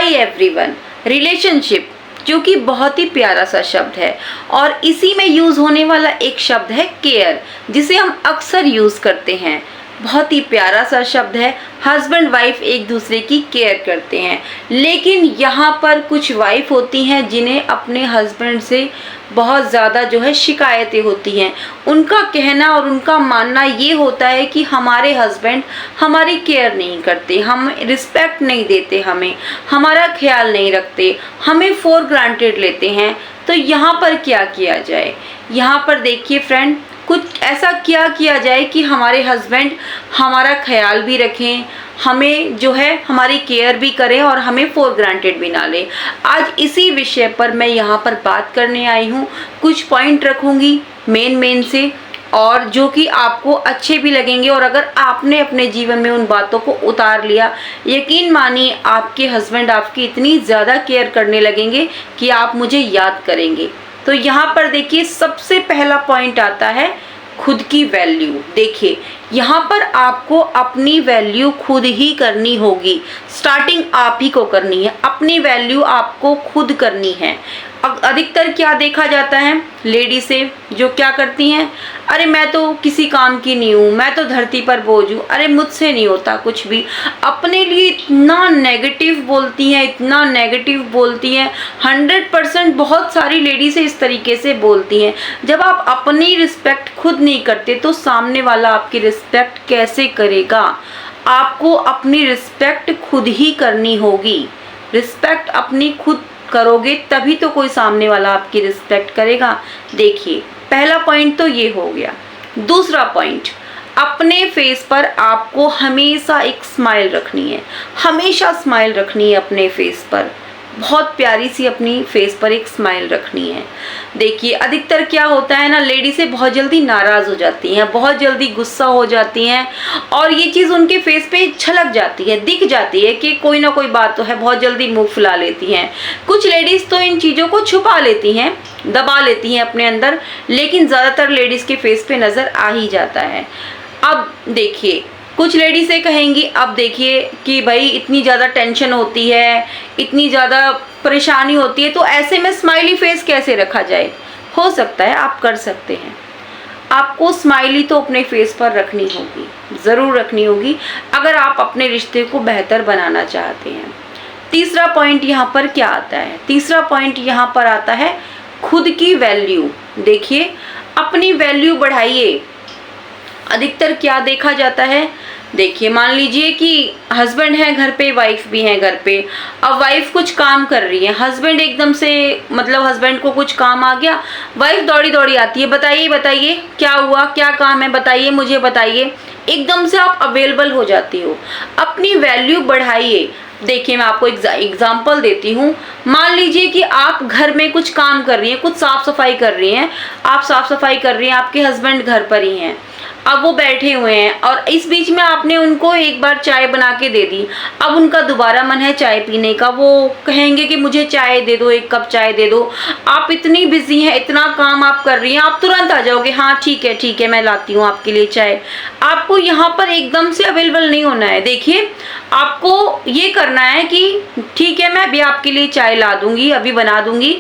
Hi everyone, relationship क्योंकि बहुत ही प्यारा सा शब्द है और इसी में यूज़ होने वाला एक शब्द है केयर, जिसे हम अक्सर यूज़ करते हैं। बहुत ही प्यारा सा शब्द है। हस्बैंड वाइफ एक दूसरे की केयर करते हैं, लेकिन यहाँ पर कुछ वाइफ होती हैं जिन्हें अपने हस्बैंड से बहुत ज़्यादा जो है शिकायतें होती हैं। उनका कहना और उनका मानना ये होता है कि हमारे हस्बैंड हमारी केयर नहीं करते, हम रिस्पेक्ट नहीं देते, हमारा ख्याल नहीं रखते, हमें फॉर ग्रांटेड लेते हैं। तो यहाँ पर क्या किया जाए? यहाँ पर देखिए फ्रेंड, कुछ ऐसा क्या किया जाए कि हमारे हस्बैंड हमारा ख्याल भी रखें, हमें जो है हमारी केयर भी करें और हमें फॉर ग्रांटेड भी ना लें। आज इसी विषय पर मैं यहाँ पर बात करने आई हूँ। कुछ पॉइंट रखूँगी मेन से, और जो कि आपको अच्छे भी लगेंगे, और अगर आपने अपने जीवन में उन बातों को उतार लिया, यकीन मानिए आपके हस्बैंड आपकी इतनी ज़्यादा केयर करने लगेंगे कि आप मुझे याद करेंगे। तो यहाँ पर देखिए, सबसे पहला पॉइंट आता है खुद की वैल्यू। देखिए, यहाँ पर आपको अपनी वैल्यू खुद ही करनी होगी। स्टार्टिंग आप ही को करनी है, अपनी वैल्यू आपको खुद करनी है। अधिकतर क्या देखा जाता है, लेडी से जो क्या करती हैं, अरे मैं तो किसी काम की नहीं हूँ, मैं तो धरती पर बोझ हूँ, अरे मुझसे नहीं होता कुछ भी। अपने लिए इतना नेगेटिव बोलती हैं, इतना नेगेटिव बोलती हैं। 100% बहुत सारी लेडी से इस तरीके से बोलती हैं। जब आप अपनी रिस्पेक्ट खुद नहीं करते तो सामने वाला आपकी रिस्पेक्ट कैसे करेगा? आपको अपनी रिस्पेक्ट खुद ही करनी होगी। रिस्पेक्ट अपनी खुद करोगे तभी तो कोई सामने वाला आपकी रिस्पेक्ट करेगा। देखिए, पहला पॉइंट तो ये हो गया। दूसरा पॉइंट, अपने फेस पर आपको हमेशा एक स्माइल रखनी है, हमेशा स्माइल रखनी है अपने फेस पर। बहुत प्यारी सी अपनी फेस पर एक स्माइल रखनी है। देखिए, अधिकतर क्या होता है ना, लेडी से बहुत जल्दी नाराज़ हो जाती हैं, बहुत जल्दी गुस्सा हो जाती हैं, और ये चीज़ उनके फेस पे छलक जाती है, दिख जाती है कि कोई ना कोई बात तो है, बहुत जल्दी मुंह फुला लेती हैं। कुछ लेडीज़ तो इन चीज़ों को छुपा लेती हैं, दबा लेती हैं अपने अंदर, लेकिन ज़्यादातर लेडीज़ के फेस पे नज़र आ ही जाता है। अब देखिए, कुछ लेडी से कहेंगी, अब देखिए कि भाई इतनी ज़्यादा टेंशन होती है, इतनी ज़्यादा परेशानी होती है, तो ऐसे में स्माइली फेस कैसे रखा जाए? हो सकता है आप कर सकते हैं। आपको स्माइली तो अपने फेस पर रखनी होगी, ज़रूर रखनी होगी, अगर आप अपने रिश्ते को बेहतर बनाना चाहते हैं। तीसरा पॉइंट यहाँ पर क्या आता है? तीसरा पॉइंट यहाँ पर आता है खुद की वैल्यू। देखिए, अपनी वैल्यू बढ़ाइए। अधिकतर क्या देखा जाता है, देखिए मान लीजिए कि हस्बैंड है घर पे, वाइफ भी है घर पे। अब वाइफ कुछ काम कर रही है, हस्बैंड एकदम से, मतलब हस्बैंड को कुछ काम आ गया, वाइफ दौड़ी दौड़ी आती है, बताइए बताइए क्या हुआ, क्या काम है, बताइए मुझे बताइए। एकदम से आप अवेलेबल हो जाती हो। अपनी वैल्यू बढ़ाइए। देखिए, मैं आपको एग्जाम्पल देती हूँ। मान लीजिए कि आप घर में कुछ काम कर रही हैं, कुछ साफ सफाई कर रही हैं, आप साफ सफाई कर रही हैं, आपके हस्बैंड घर पर ही हैं, अब वो बैठे हुए हैं, और इस बीच में आपने उनको एक बार चाय बना के दे दी। अब उनका दोबारा मन है चाय पीने का, वो कहेंगे कि मुझे चाय दे दो, एक कप चाय दे दो। आप इतनी बिजी हैं, इतना काम आप कर रही हैं, आप तुरंत आ जाओगे, हाँ ठीक है मैं लाती हूँ आपके लिए चाय। आपको यहाँ पर एकदम से अवेलेबल नहीं होना है। देखिए, आपको ये करना है कि ठीक है, मैं अभी आपके लिए चाय ला दूंगी, अभी बना दूंगी,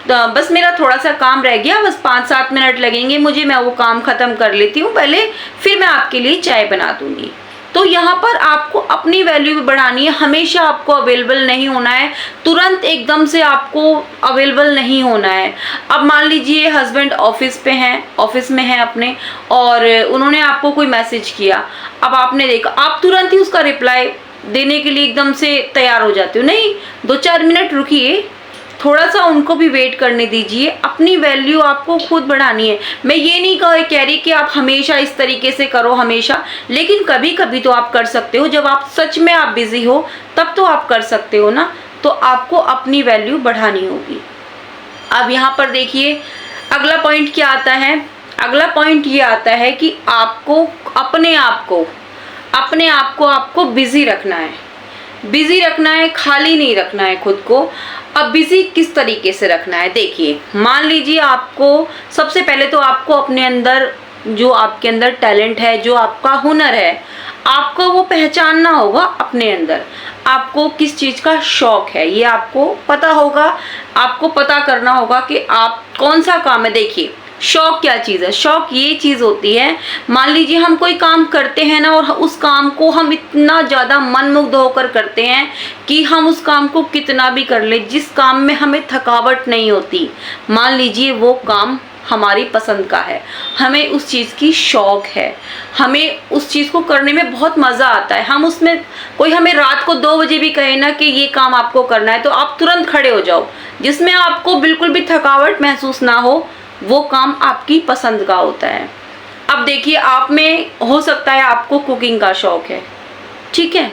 तो बस मेरा थोड़ा सा काम रह गया, बस 5-7 मिनट लगेंगे मुझे, मैं वो काम खत्म कर लेती हूँ पहले, फिर मैं आपके लिए चाय बना दूंगी। तो यहाँ पर आपको अपनी वैल्यू भी बढ़ानी है। हमेशा आपको अवेलेबल नहीं होना है, तुरंत एकदम से आपको अवेलेबल नहीं होना है। अब मान लीजिए हस्बैंड ऑफिस में हैं अपने, और उन्होंने आपको कोई मैसेज किया, अब आपने देखा, आप तुरंत ही उसका रिप्लाई देने के लिए एकदम से तैयार हो जाते हो। नहीं, 2-4 मिनट रुकिए, थोड़ा सा उनको भी वेट करने दीजिए। अपनी वैल्यू आपको खुद बढ़ानी है। मैं ये नहीं कह रही कि आप हमेशा इस तरीके से करो हमेशा, लेकिन कभी कभी तो आप कर सकते हो। जब आप सच में आप बिजी हो तब तो आप कर सकते हो ना। तो आपको अपनी वैल्यू बढ़ानी होगी। अब यहाँ पर देखिए, अगला पॉइंट क्या आता है? अगला पॉइंट ये आता है कि आपको अपने आप को आपको बिजी रखना है, बिजी रखना है, खाली नहीं रखना है खुद को। अब बिजी किस तरीके से रखना है? देखिए, मान लीजिए आपको सबसे पहले तो आपको अपने अंदर जो आपके अंदर टैलेंट है, जो आपका हुनर है, आपको वो पहचानना होगा अपने अंदर। आपको किस चीज़ का शौक है ये आपको पता होगा, आपको पता करना होगा कि आप कौन सा काम है। देखिए शौक क्या चीज़ है, शौक ये चीज़ होती है, मान लीजिए हम कोई काम करते हैं ना, और उस काम को हम इतना ज़्यादा मनमुग्ध होकर करते हैं कि हम उस काम को कितना भी कर ले, जिस काम में हमें थकावट नहीं होती, मान लीजिए वो काम हमारी पसंद का है, हमें उस चीज़ की शौक है, हमें उस चीज़ को करने में बहुत मज़ा आता है। हम उसमें, कोई हमें रात को 2 बजे भी कहे ना कि ये काम आपको करना है, तो आप तुरंत खड़े हो जाओ, जिसमें आपको बिल्कुल भी थकावट महसूस ना हो, वो काम आपकी पसंद का होता है। अब देखिए आप में हो सकता है आपको कुकिंग का शौक है, ठीक है,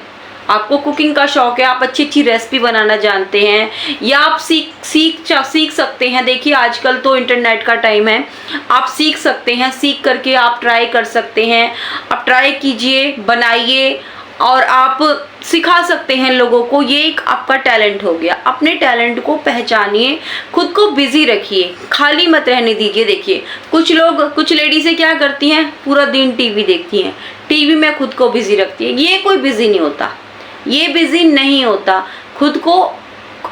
आपको कुकिंग का शौक है, आप अच्छी अच्छी रेसिपी बनाना जानते हैं, या आप सीख सकते हैं। देखिए आजकल तो इंटरनेट का टाइम है, आप सीख सकते हैं, सीख करके आप ट्राई कर सकते हैं। आप ट्राई कीजिए, बनाइए, और आप सिखा सकते हैं लोगों को। ये एक आपका टैलेंट हो गया। अपने टैलेंट को पहचानिए, खुद को बिजी रखिए, खाली मत रहने दीजिए। देखिए कुछ लेडीज़ें क्या करती हैं, पूरा दिन टीवी देखती हैं, टीवी में खुद को बिजी रखती है। ये कोई बिजी नहीं होता, ये बिजी नहीं होता। खुद को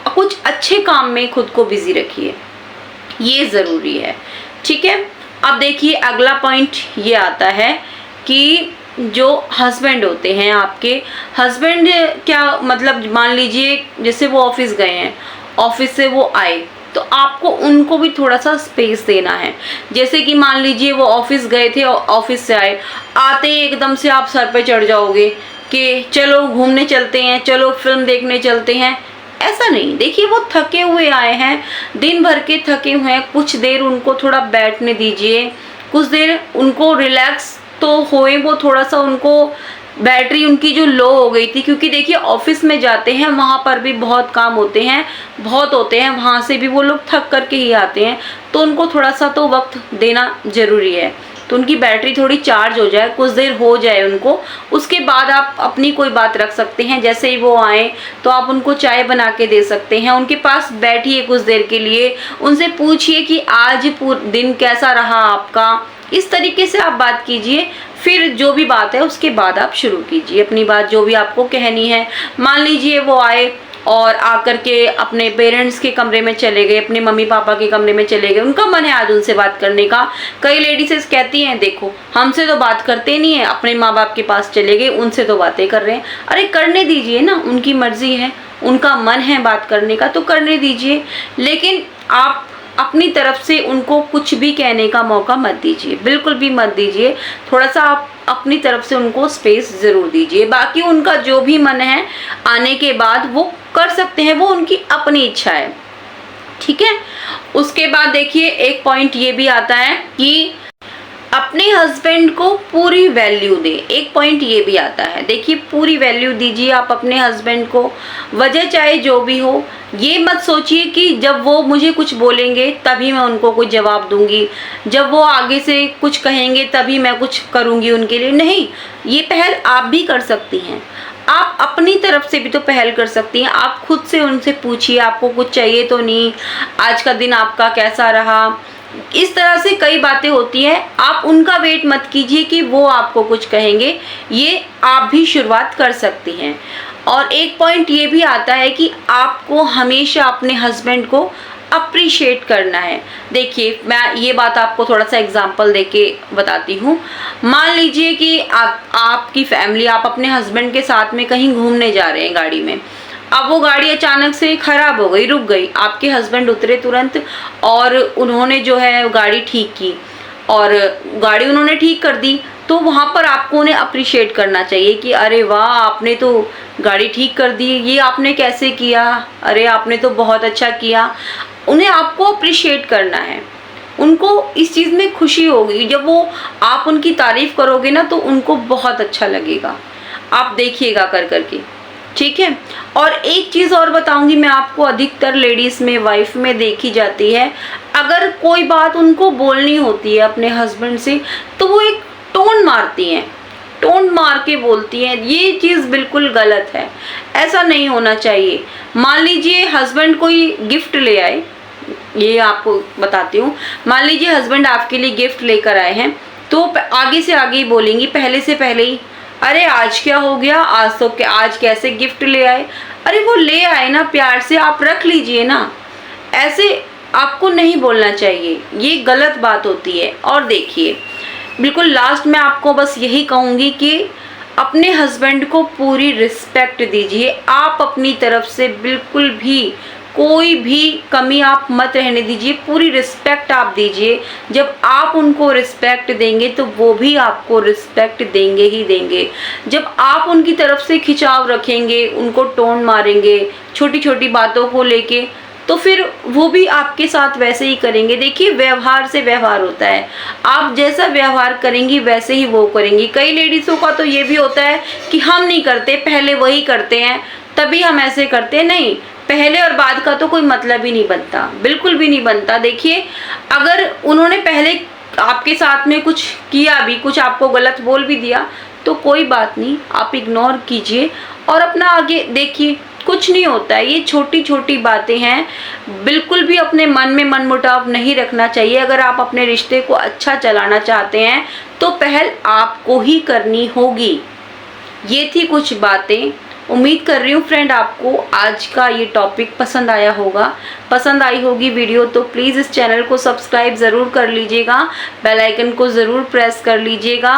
कुछ अच्छे काम में खुद को बिजी रखिए, ये ज़रूरी है, ठीक है। अब देखिए अगला पॉइंट ये आता है कि जो हस्बैंड होते हैं, आपके हस्बैंड क्या मतलब, मान लीजिए जैसे वो ऑफिस गए हैं, ऑफिस से वो आए, तो आपको उनको भी थोड़ा सा स्पेस देना है। जैसे कि मान लीजिए वो ऑफिस गए थे और ऑफिस से आए, आते ही एकदम से आप सर पे चढ़ जाओगे कि चलो घूमने चलते हैं, चलो फिल्म देखने चलते हैं। ऐसा नहीं, देखिए वो थके हुए आए हैं, दिन भर के थके हुए हैं, कुछ देर उनको थोड़ा बैठने दीजिए, कुछ देर उनको रिलैक्स तो होए, वो थोड़ा सा उनको बैटरी उनकी जो लो हो गई थी, क्योंकि देखिए ऑफिस में जाते हैं, वहाँ पर भी बहुत काम होते हैं, वहाँ से भी वो लोग थक करके ही आते हैं, तो उनको थोड़ा सा तो वक्त देना ज़रूरी है। तो उनकी बैटरी थोड़ी चार्ज हो जाए, कुछ देर हो जाए उनको, उसके बाद आप अपनी कोई बात रख सकते हैं। जैसे ही वो आए तो आप उनको चाय बना के दे सकते हैं, उनके पास बैठिए कुछ देर के लिए, उनसे पूछिए कि आज पूरा दिन कैसा रहा आपका। इस तरीके से आप बात कीजिए, फिर जो भी बात है उसके बाद आप शुरू कीजिए अपनी बात, जो भी आपको कहनी है। मान लीजिए वो आए और आकर के अपने पेरेंट्स के कमरे में चले गए, अपने मम्मी पापा के कमरे में चले गए, उनका मन है आज उनसे बात करने का। कई लेडीज़ कहती हैं देखो हमसे तो बात करते नहीं है, अपने माँ बाप के पास चले गए, उनसे तो बातें कर रहे हैं। अरे करने दीजिए ना, उनकी मर्जी है, उनका मन है बात करने का तो करने दीजिए, लेकिन आप अपनी तरफ से उनको कुछ भी कहने का मौका मत दीजिए, बिल्कुल भी मत दीजिए। थोड़ा सा आप अपनी तरफ से उनको स्पेस ज़रूर दीजिए। बाकी उनका जो भी मन है आने के बाद वो कर सकते हैं, वो उनकी अपनी इच्छा है, ठीक है। उसके बाद देखिए एक पॉइंट ये भी आता है कि अपने हस्बैंड को पूरी वैल्यू दें। एक पॉइंट ये भी आता है, देखिए पूरी वैल्यू दीजिए आप अपने हस्बैंड को, वजह चाहे जो भी हो। ये मत सोचिए कि जब वो मुझे कुछ बोलेंगे तभी मैं उनको कुछ जवाब दूंगी, जब वो आगे से कुछ कहेंगे तभी मैं कुछ करूंगी उनके लिए। नहीं, ये पहल आप भी कर सकती हैं, आप अपनी तरफ से भी तो पहल कर सकती हैं। आप खुद से उनसे पूछिए आपको कुछ चाहिए तो नहीं, आज का दिन आपका कैसा रहा। इस तरह से कई बातें होती हैं, आप उनका वेट मत कीजिए कि वो आपको कुछ कहेंगे, ये आप भी शुरुआत कर सकती हैं। और एक पॉइंट ये भी आता है कि आपको हमेशा अपने हस्बैंड को अप्रिशिएट करना है। देखिए मैं ये बात आपको थोड़ा सा एग्जांपल देके बताती हूँ। मान लीजिए कि आपकी फैमिली, आप अपने हस्बैंड के साथ में कहीं घूमने जा रहे हैं गाड़ी में, अब वो गाड़ी अचानक से खराब हो गई, रुक गई, आपके हस्बैंड उतरे तुरंत और उन्होंने जो है गाड़ी ठीक की, और गाड़ी उन्होंने ठीक कर दी, तो वहाँ पर आपको उन्हें अप्रिशिएट करना चाहिए कि अरे वाह आपने तो गाड़ी ठीक कर दी, ये आपने कैसे किया, अरे आपने तो बहुत अच्छा किया। उन्हें आपको अप्रिशिएट करना है, उनको इस चीज़ में खुशी होगी। जब वो आप उनकी तारीफ़ करोगे ना तो उनको बहुत अच्छा लगेगा, आप देखिएगा कर करके, ठीक है। और एक चीज़ और बताऊंगी मैं आपको, अधिकतर लेडीज़ में, वाइफ में देखी जाती है, अगर कोई बात उनको बोलनी होती है अपने हस्बैंड से तो वो एक टोन मारती हैं, टोन मार के बोलती हैं। ये चीज़ बिल्कुल गलत है, ऐसा नहीं होना चाहिए। मान लीजिए हस्बैंड कोई गिफ्ट ले आए, ये आपको बताती हूँ, मान लीजिए हस्बैंड आपके लिए गिफ्ट लेकर आए हैं, तो आगे से आगे ही बोलेंगी, पहले से पहले ही, अरे आज क्या हो गया, आज तो क्या, आज कैसे गिफ्ट ले आए, अरे वो ले आए ना प्यार से, आप रख लीजिए ना। ऐसे आपको नहीं बोलना चाहिए, ये गलत बात होती है। और देखिए, बिल्कुल लास्ट में आपको बस यही कहूँगी कि अपने हस्बैंड को पूरी रिस्पेक्ट दीजिए। आप अपनी तरफ से बिल्कुल भी कोई भी कमी आप मत रहने दीजिए, पूरी रिस्पेक्ट आप दीजिए। जब आप उनको रिस्पेक्ट देंगे तो वो भी आपको रिस्पेक्ट देंगे ही देंगे। जब आप उनकी तरफ से खिंचाव रखेंगे, उनको टोन मारेंगे छोटी छोटी बातों को लेके, तो फिर वो भी आपके साथ वैसे ही करेंगे। देखिए, व्यवहार से व्यवहार होता है, आप जैसा व्यवहार करेंगी वैसे ही वो करेंगी। कई लेडीज़ों का तो ये भी होता है कि हम नहीं करते, पहले वही करते हैं तभी हम ऐसे करते हैं। नहीं, पहले और बाद का तो कोई मतलब ही नहीं बनता, बिल्कुल भी नहीं बनता। देखिए, अगर उन्होंने पहले आपके साथ में कुछ किया भी, कुछ आपको गलत बोल भी दिया, तो कोई बात नहीं, आप इग्नोर कीजिए और अपना आगे देखिए, कुछ नहीं होता है। ये छोटी छोटी बातें हैं, बिल्कुल भी अपने मन में मनमुटाव नहीं रखना चाहिए। अगर आप अपने रिश्ते को अच्छा चलाना चाहते हैं तो पहल आपको ही करनी होगी। ये थी कुछ बातें। उम्मीद कर रही हूँ फ्रेंड आपको आज का ये टॉपिक पसंद आया होगा। पसंद आई होगी वीडियो तो प्लीज़ इस चैनल को सब्सक्राइब ज़रूर कर लीजिएगा, बेल आइकन को ज़रूर प्रेस कर लीजिएगा।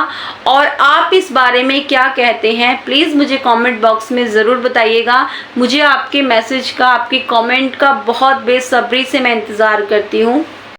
और आप इस बारे में क्या कहते हैं प्लीज़ मुझे कमेंट बॉक्स में ज़रूर बताइएगा। मुझे आपके मैसेज का, आपके कमेंट का बहुत बेसब्री से मैं इंतज़ार करती हूँ।